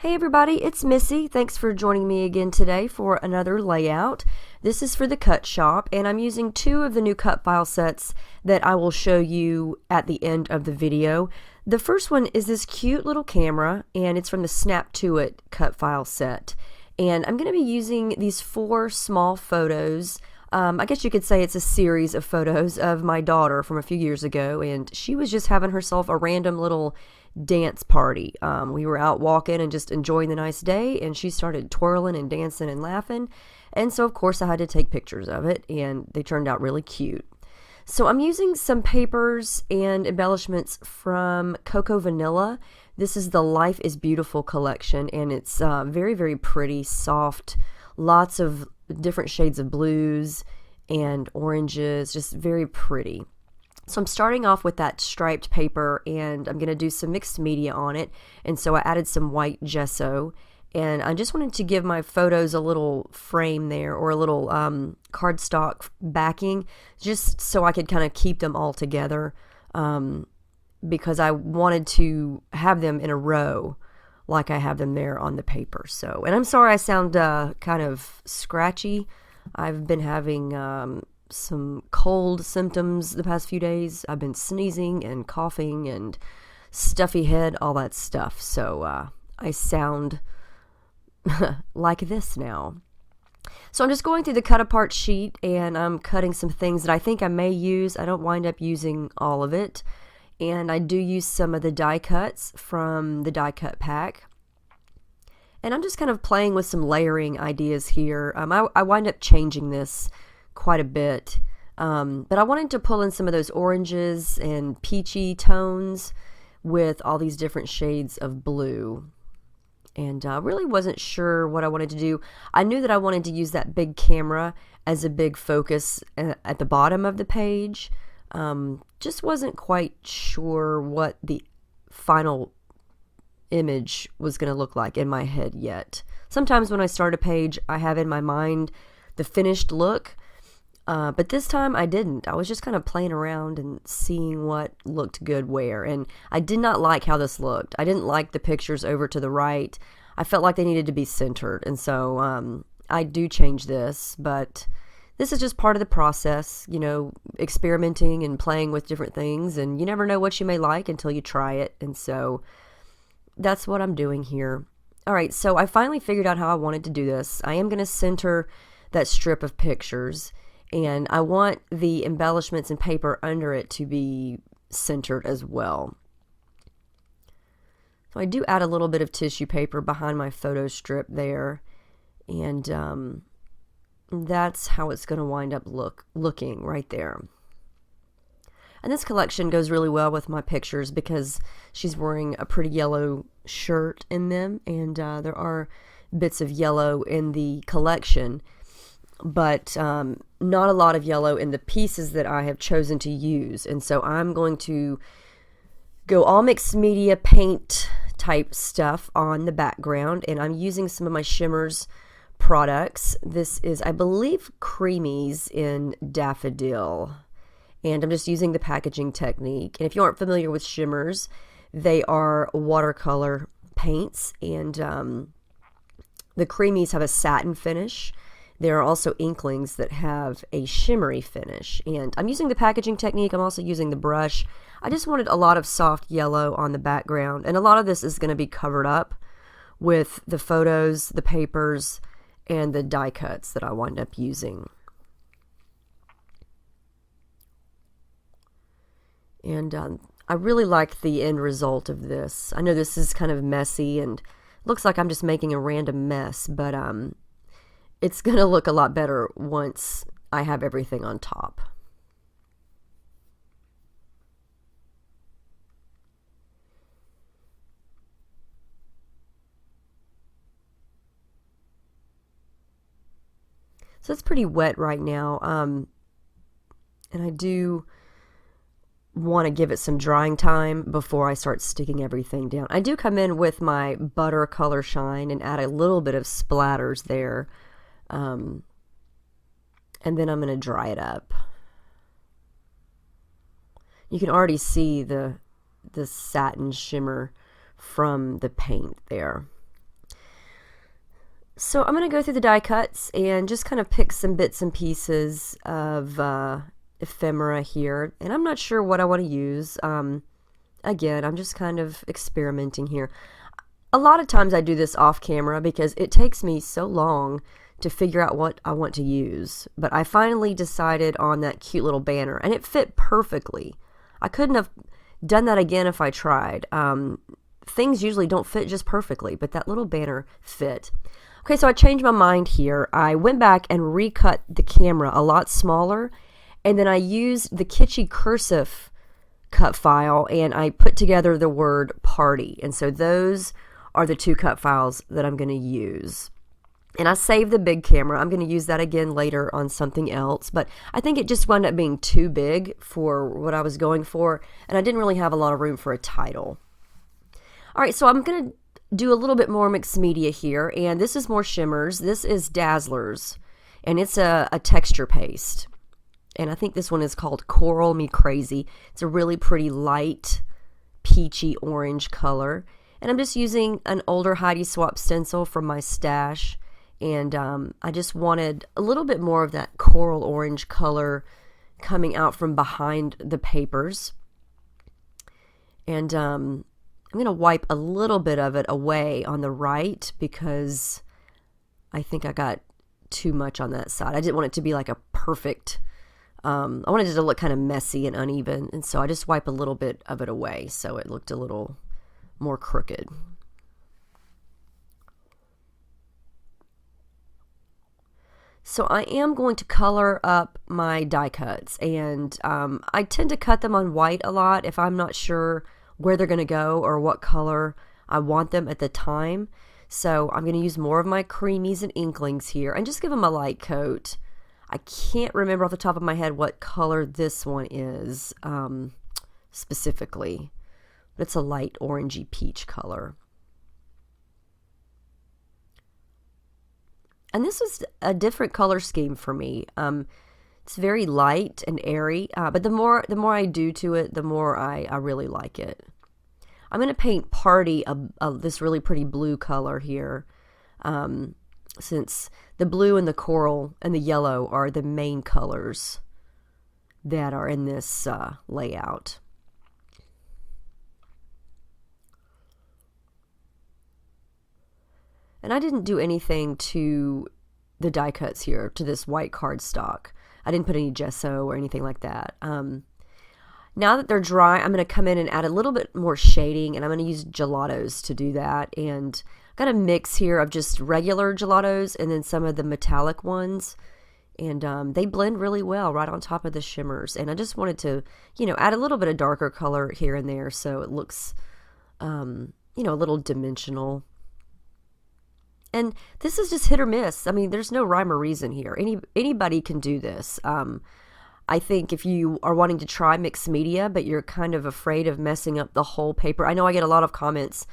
Hey everybody, it's Missy. Thanks for joining me again today for another layout. This is for the Cut Shop, and I'm using two of the new cut file sets that I will show you at the end of the video. The first one is this cute little camera, and it's from the Snap To It cut file set. And I'm going to be using these four small photos. I guess you could say it's a series of photos of my daughter from a few years ago, and she was just having herself a random little dance party. We were out walking and just enjoying the nice day, and she started twirling and dancing and laughing, and so of course I had to take pictures of it, and they turned out really cute. So I'm using some papers and embellishments from Cocoa Vanilla. This is the Life is Beautiful collection, and it's very, very pretty, soft, lots of different shades of blues and oranges, just very pretty. So I'm starting off with that striped paper, and I'm going to do some mixed media on it, and so I added some white gesso, and I just wanted to give my photos a little frame there, or a little cardstock backing, just so I could kind of keep them all together, because I wanted to have them in a row like I have them there on the paper. So, and I'm sorry I sound kind of scratchy. I've been having some cold symptoms the past few days. I've been sneezing and coughing and stuffy head, all that stuff. So I sound like this now. So I'm just going through the cut apart sheet, and I'm cutting some things that I think I may use. I don't wind up using all of it. And I do use some of the die cuts from the die cut pack. And I'm just kind of playing with some layering ideas here. I wind up changing this quite a bit, but I wanted to pull in some of those oranges and peachy tones with all these different shades of blue, and I really wasn't sure what I wanted to do. I knew that I wanted to use that big camera as a big focus at the bottom of the page. Just wasn't quite sure what the final image was going to look like in my head yet. Sometimes when I start a page, I have in my mind the finished look, but this time I didn't. I was just kind of playing around and seeing what looked good where, and I did not like how this looked. I didn't like the pictures over to the right. I felt like they needed to be centered, and so I do change this, but this is just part of the process, you know, experimenting and playing with different things, and you never know what you may like until you try it, and so that's what I'm doing here. All right, so I finally figured out how I wanted to do this. I am going to center that strip of pictures, and I want the embellishments and paper under it to be centered as well. So I do add a little bit of tissue paper behind my photo strip there, and that's how it's going to wind up looking right there. And this collection goes really well with my pictures because she's wearing a pretty yellow shirt in them, and there are bits of yellow in the collection, but not a lot of yellow in the pieces that I have chosen to use. And so I'm going to go all mixed media paint type stuff on the background, and I'm using some of my shimmers products. This is, I believe, Creamies in Daffodil, and I'm just using the packaging technique. And if you aren't familiar with shimmers, they are watercolor paints, and the Creamies have a satin finish. There are also Inklings that have a shimmery finish, and I'm using the packaging technique. I'm also using the brush. I just wanted a lot of soft yellow on the background, and a lot of this is going to be covered up with the photos, the papers, and the die cuts that I wind up using. And I really like the end result of this. I know this is kind of messy and looks like I'm just making a random mess, but it's going to look a lot better once I have everything on top. So it's pretty wet right now, and I do want to give it some drying time before I start sticking everything down. I do come in with my butter color shine and add a little bit of splatters there, and then I'm going to dry it up. You can already see the satin shimmer from the paint there. So I'm going to go through the die cuts and just kind of pick some bits and pieces of ephemera here. And I'm not sure what I want to use. Again, I'm just kind of experimenting here. A lot of times I do this off camera because it takes me so long to figure out what I want to use. But I finally decided on that cute little banner, and it fit perfectly. I couldn't have done that again if I tried. Things usually don't fit just perfectly, but that little banner fit. Okay, so I changed my mind here. I went back and recut the camera a lot smaller, and then I used the kitschy cursive cut file, and I put together the word party. And so those are the two cut files that I'm going to use. And I saved the big camera. I'm going to use that again later on something else, but I think it just wound up being too big for what I was going for, and I didn't really have a lot of room for a title. All right, so I'm going to do a little bit more mixed media here, and this is more shimmers. This is Dazzlers, and it's a texture paste, and I think this one is called Coral Me Crazy. It's a really pretty light peachy orange color, and I'm just using an older Heidi Swapp stencil from my stash, and I just wanted a little bit more of that coral orange color coming out from behind the papers, and I'm going to wipe a little bit of it away on the right because I think I got too much on that side. I didn't want it to be like a perfect, I wanted it to look kind of messy and uneven, and so I just wipe a little bit of it away so it looked a little more crooked. So I am going to color up my die cuts, and I tend to cut them on white a lot if I'm not sure where they're going to go or what color I want them at the time. So I'm going to use more of my creamies and inklings here and just give them a light coat. I can't remember off the top of my head what color this one is specifically, but it's a light orangey peach color. And this was a different color scheme for me. It's very light and airy, but the more I do to it, the more I really like it. I'm going to paint Party this really pretty blue color here, since the blue and the coral and the yellow are the main colors that are in this layout. And I didn't do anything to the die cuts here, to this white cardstock. I didn't put any gesso or anything like that. Now that they're dry, I'm going to come in and add a little bit more shading, and I'm going to use gelatos to do that. And I've got a mix here of just regular gelatos and then some of the metallic ones. And they blend really well right on top of the shimmers. And I just wanted to, add a little bit of darker color here and there so it looks, a little dimensional. And this is just hit or miss. I mean, there's no rhyme or reason here. Anybody can do this. I think if you are wanting to try mixed media, but you're kind of afraid of messing up the whole paper. I know I get a lot of comments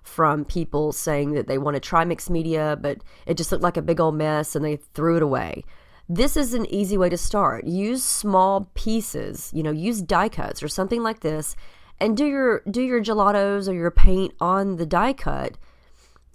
from people saying that they want to try mixed media, but it just looked like a big old mess and they threw it away. This is an easy way to start. Use small pieces, use die cuts or something like this, and do your gelatos or your paint on the die cut,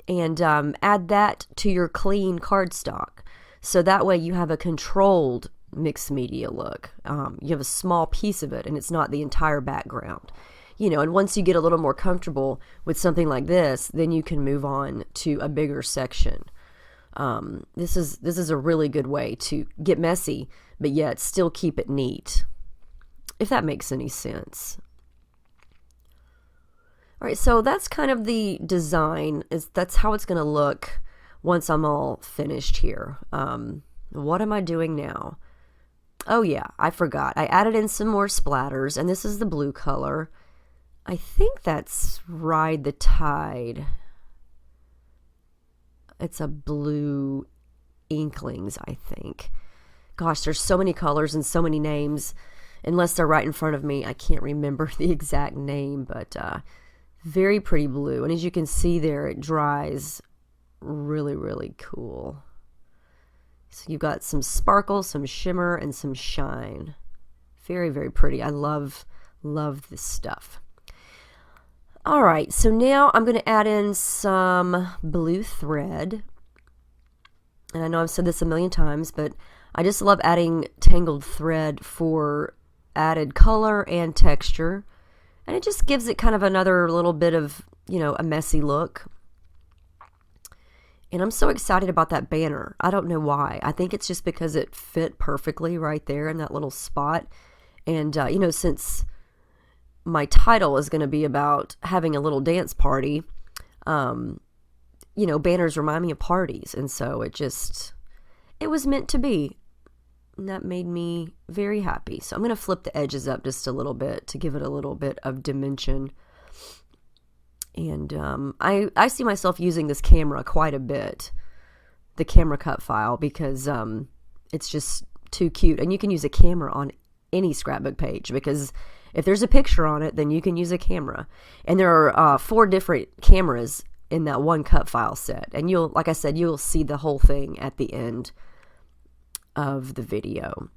and add that to your clean cardstock. So that way you have a controlled mixed media look. You have a small piece of it and it's not the entire background. And once you get a little more comfortable with something like this, then you can move on to a bigger section. This is a really good way to get messy, but yet still keep it neat, if that makes any sense. All right, so that's kind of the design. That's how it's going to look once I'm all finished here. What am I doing now? Oh yeah, I forgot. I added in some more splatters, and this is the blue color. I think that's Ride the Tide. It's a blue Inklings, I think. Gosh, there's so many colors and so many names. Unless they're right in front of me, I can't remember the exact name, but very pretty blue. And as you can see there, it dries really, really cool. So you've got some sparkle, some shimmer, and some shine. Very, very pretty. I love this stuff. All right, so now I'm going to add in some blue thread. And I know I've said this a million times, but I just love adding tangled thread for added color and texture. And it just gives it kind of another little bit of, a messy look. And I'm so excited about that banner. I don't know why. I think it's just because it fit perfectly right there in that little spot. And, since my title is going to be about having a little dance party, banners remind me of parties. And so it was meant to be. And that made me very happy. So I'm going to flip the edges up just a little bit to give it a little bit of dimension. And I see myself using this camera quite a bit, the camera cut file, because it's just too cute. And you can use a camera on any scrapbook page, because if there's a picture on it, then you can use a camera. And there are 4 different cameras in that one cut file set. And like I said, you'll see the whole thing at the end of the video.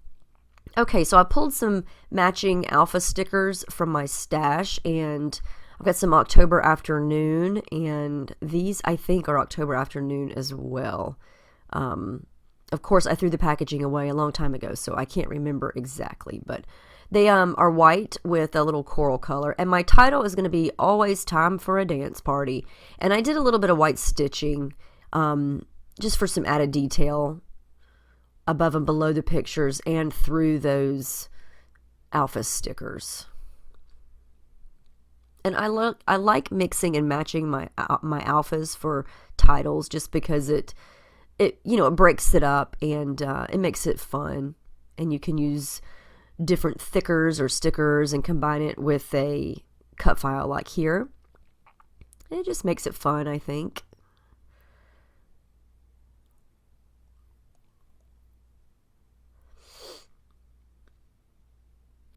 Okay, so I pulled some matching alpha stickers from my stash, and I've got some October afternoon, and these I think are October afternoon as well. Of course, I threw the packaging away a long time ago, so I can't remember exactly, but they are white with a little coral color, and my title is going to be Always Time for a Dance Party. And I did a little bit of white stitching just for some added detail above and below the pictures and through those alpha stickers. And I like mixing and matching my alphas for titles, just because it breaks it up, and it makes it fun. And you can use different thickers or stickers and combine it with a cut file like here. It just makes it fun, I think.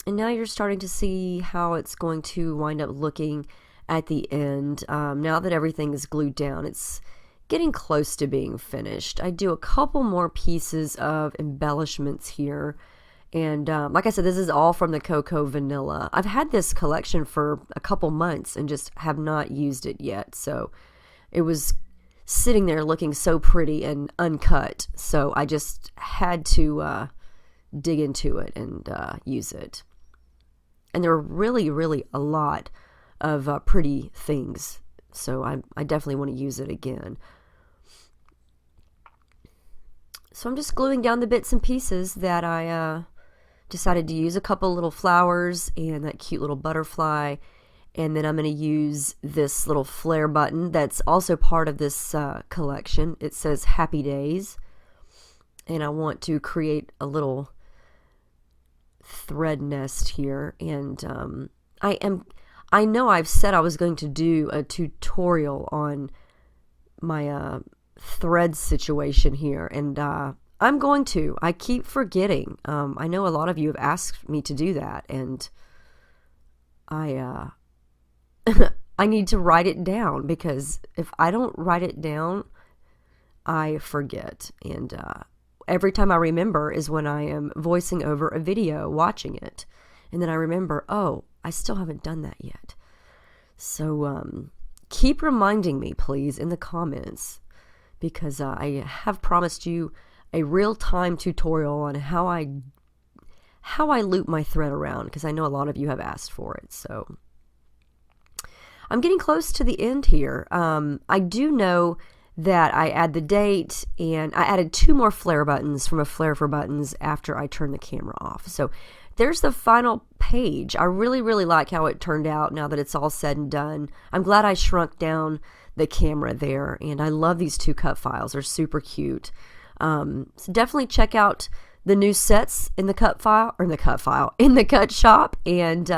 And now you're starting to see how it's going to wind up looking at the end. Now that everything is glued down, it's getting close to being finished. I do a couple more pieces of embellishments here. And like I said, this is all from the Cocoa Vanilla. I've had this collection for a couple months and just have not used it yet. So it was sitting there looking so pretty and uncut. So I just had to dig into it and use it. And there are really, really a lot of pretty things. So I definitely want to use it again. So I'm just gluing down the bits and pieces that I decided to use. A couple little flowers and that cute little butterfly. And then I'm going to use this little flare button that's also part of this collection. It says Happy Days. And I want to create a little thread nest here. And I know I've said I was going to do a tutorial on my thread situation here, and I'm going to. I keep forgetting. I know a lot of you have asked me to do that, and I I need to write it down, because if I don't write it down, I forget. And every time I remember is when I am voicing over a video, watching it, and then I remember, oh, I still haven't done that yet. So keep reminding me, please, in the comments, because I have promised you a real-time tutorial on how I loop my thread around, because I know a lot of you have asked for it. So I'm getting close to the end here. I do know that I add the date, and I added 2 more flare buttons from a Flare for Buttons after I turned the camera off. So there's the final page. I really, really like how it turned out now that it's all said and done. I'm glad I shrunk down the camera there, and I love these 2 cut files. They're super cute. So definitely check out the new sets in the cut shop, and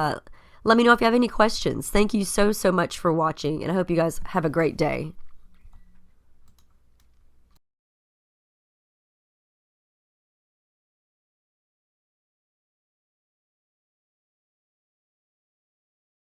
let me know if you have any questions. Thank you so much for watching, and I hope you guys have a great day.